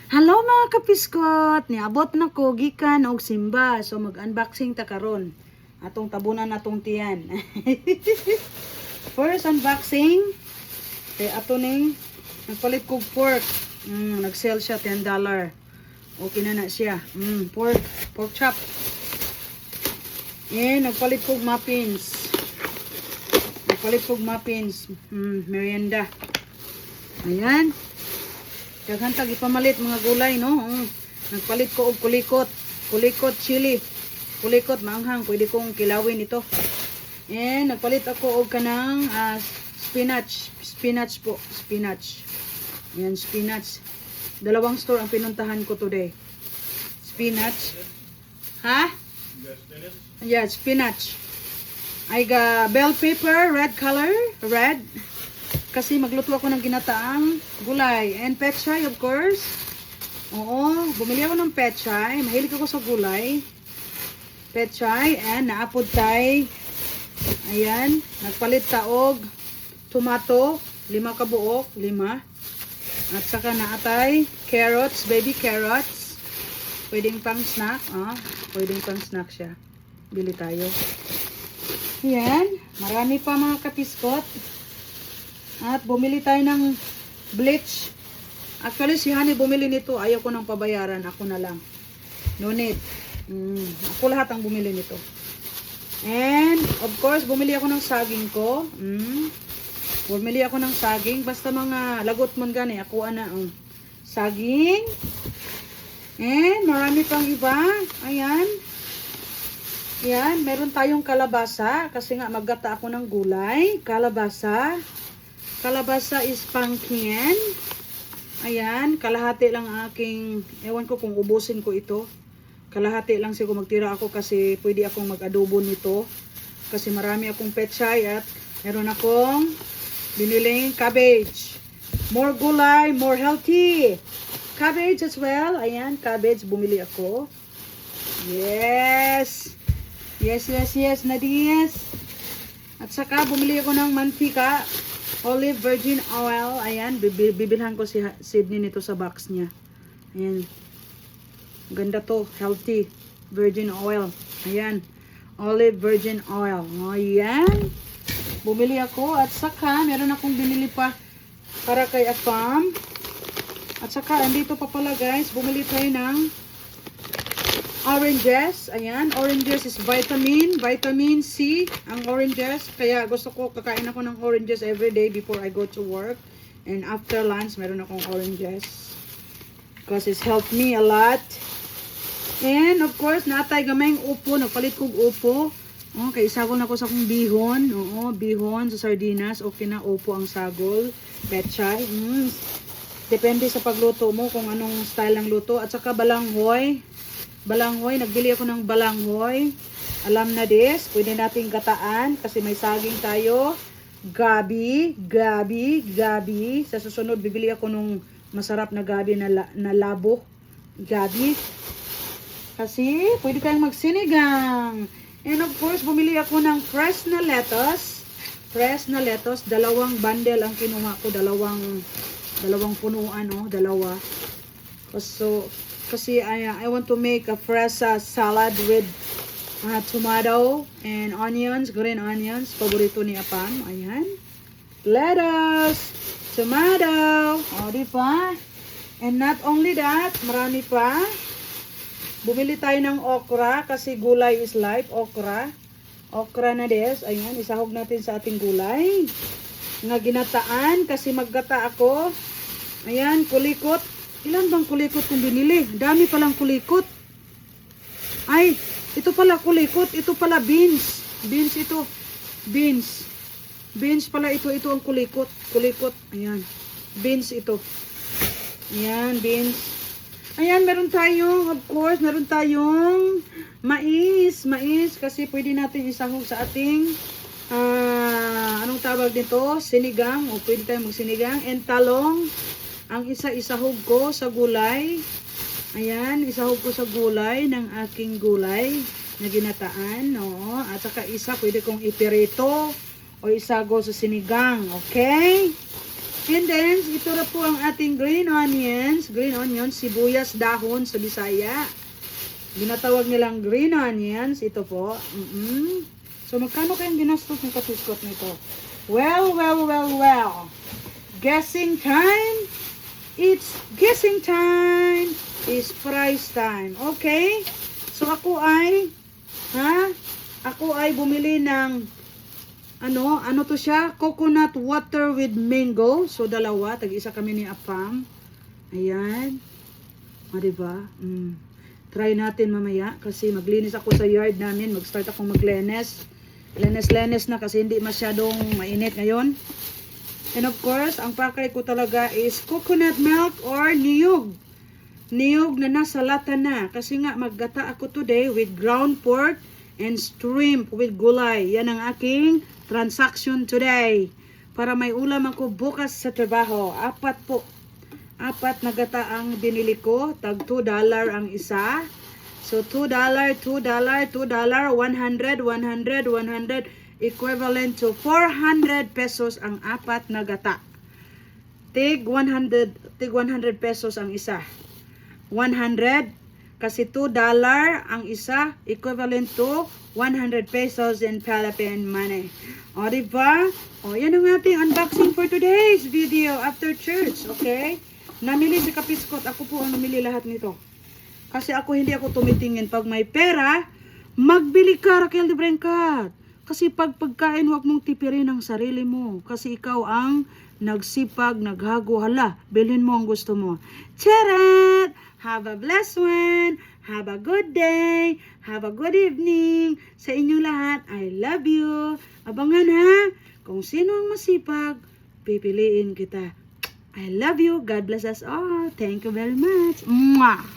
Hello mga kapiskot, niabot na ko gikan og simba, so mag-unboxing ta karon. Atong tabunan natong tiyan. First unboxing, kay ato ning nagpalit kog pork. Nag-sell siya $10. Okay na siya. Pork chop. Nagpalit kog muffins. Merienda. Ayan. Daghantag ipamalit mga gulay, no? Nagpalit ko og kulikot. Kulikot chili. Kulikot maanghang, pwede kong kilawin ito. And nagpalit ako og kanang spinach. Spinach po, spinach. Yan, spinach. Dalawang store ang pinuntahan ko today. Spinach. Ha? Yeah, spinach. I got bell pepper, red color, red. Kasi magluto ako ng ginataang gulay. And pechay, of course. Oo, bumili ako ng pechay. Mahilig ako sa gulay. Pechay and naapod tay. Ayan, nagpalit taog tomato, 5 kabuok, 5. At saka naatay carrots, baby carrots. Pwedeng pang snack, pwedeng pang snack siya. Bili tayo. Ayan, marami pa mga kapiskot. At bumili tayo ng bleach. Actually, si Honey bumili nito. Ayaw ko nang pabayaran. Ako na lang. No need. Ako lahat ang bumili nito. And, of course, bumili ako ng saging ko. Bumili ako ng saging. Basta mga lagot man gani. Ako ana ang saging. And, marami pang iba. Ayan. Ayan. Meron tayong kalabasa. Kasi nga, maggata ako ng gulay. Kalabasa. Kalabasa is pumpkin. Ayan, kalahati lang aking, ewan ko kung ubusin ko ito. Kalahati lang siguro magtira ako kasi pwede akong mag-adobo nito. Kasi marami akong pechay at meron akong biniling cabbage. More gulay, more healthy. Cabbage as well. Ayan, cabbage bumili ako. Yes. Yes, Nadies. At saka bumili ako ng mantika. Olive virgin oil. Ayan, bibilhan ko si Sydney nito sa box niya. Ayan. Ganda to. Healthy. Virgin oil. Ayan. Olive virgin oil. Ayan. Bumili ako. At saka, meron akong binili pa para kay Afam. At saka, andito pa pala guys. Bumili tayo ng oranges. Ayan. Oranges is vitamin C ang oranges. Kaya gusto ko kakain ako ng oranges every day before I go to work. And after lunch, meron akong oranges. Because it's helped me a lot. And of course, natay gamayng upo. Nagpalit kong upo. Okay, sagol na ko sa akong bihon. Oo, bihon sa sardinas. Okay na, upo ang sagol. Pechay. Depende sa pagluto mo kung anong style ng luto. At saka balanghoy. Balanghoy, nagbili ako ng balanghoy. Alam na this, pwede nating gataan kasi may saging tayo. Gabi. Sa susunod, bibili ako nung masarap na gabi na labo. Gabi. Kasi, pwede kayong magsinigang. And of course, bumili ako ng fresh na lettuce. Fresh na lettuce, 2 bundle ang kinuha ko. Dalawang punuan, dalawa. So, kasi I want to make a fresh salad with tomato and onions, green onions. Paborito ni Apam. Ayan. Lettuce, tomato. O, diba? And not only that, marami pa. Bumili tayo ng okra kasi gulay is life. Okra. Okra na des. Ayan, isahog natin sa ating gulay. Nga ginataan kasi maggata ako. Ayan, kulikot. Ilan bang kulikot kung binili? Dami palang kulikot. Ay, ito pala kulikot. Ito pala beans. Beans ito. Beans. Beans pala ito. Ito ang kulikot. Kulikot. Ayan. Beans ito. Ayan, beans. Ayan, meron tayong, of course, meron tayong mais. Mais. Kasi pwede natin isahog sa ating, anong tawag nito? Sinigang. O pwede tayong magsinigang. And talong. Ang isahog ko sa gulay. Ayan, isahog ko sa gulay ng aking gulay na ginataan. No? At saka isa, pwede kong ipirito o isago sa sinigang. Okay? And then, ito na po ang ating green onions. Green onions, sibuyas dahon sa Bisaya. Ginatawag nilang green onions. Ito po. So, magkano kayong ginastos ng kapiskot nito? Well. Guessing time. It's guessing time. It's price time. Okay? So, ako ay bumili ng ano to siya? Coconut water with mango. So, dalawa. Tag-isa kami ni Apam. Ayan. O, diba? Try natin mamaya. Kasi maglinis ako sa yard namin. Mag-start akong maglinis. Lenes na kasi hindi masyadong mainit ngayon. And of course, ang pakay ko talaga is coconut milk or niyog. Niyog na nasa lata na. Kasi nga, maggata ako today with ground pork and shrimp with gulay. Yan ang aking transaction today. Para may ulam ako bukas sa trabaho. 4 po. 4 na gata ang binili ko. Tag $2 ang isa. So $2, $100, 100, equivalent to 400 pesos ang 4 na gata. Tig 100 pesos ang isa. 100 kasi $2 ang isa, equivalent to 100 pesos in Philippine money. O, diba? O, yan ang ating unboxing for today's video after church, okay? Namili si Kapiskot. Ako po ang namili lahat nito. Kasi hindi ako tumitingin. Pag may pera, magbili ka, Raquel de Brencat. Kasi pag pagkain, huwag mong tipirin ang sarili mo. Kasi ikaw ang nagsipag, naghago, hala, bilhin mo ang gusto mo. Charet! Have a blessed one. Have a good day. Have a good evening. Sa inyong lahat, I love you. Abangan ha, kung sino ang masipag, pipiliin kita. I love you. God bless us all. Thank you very much. Mwah!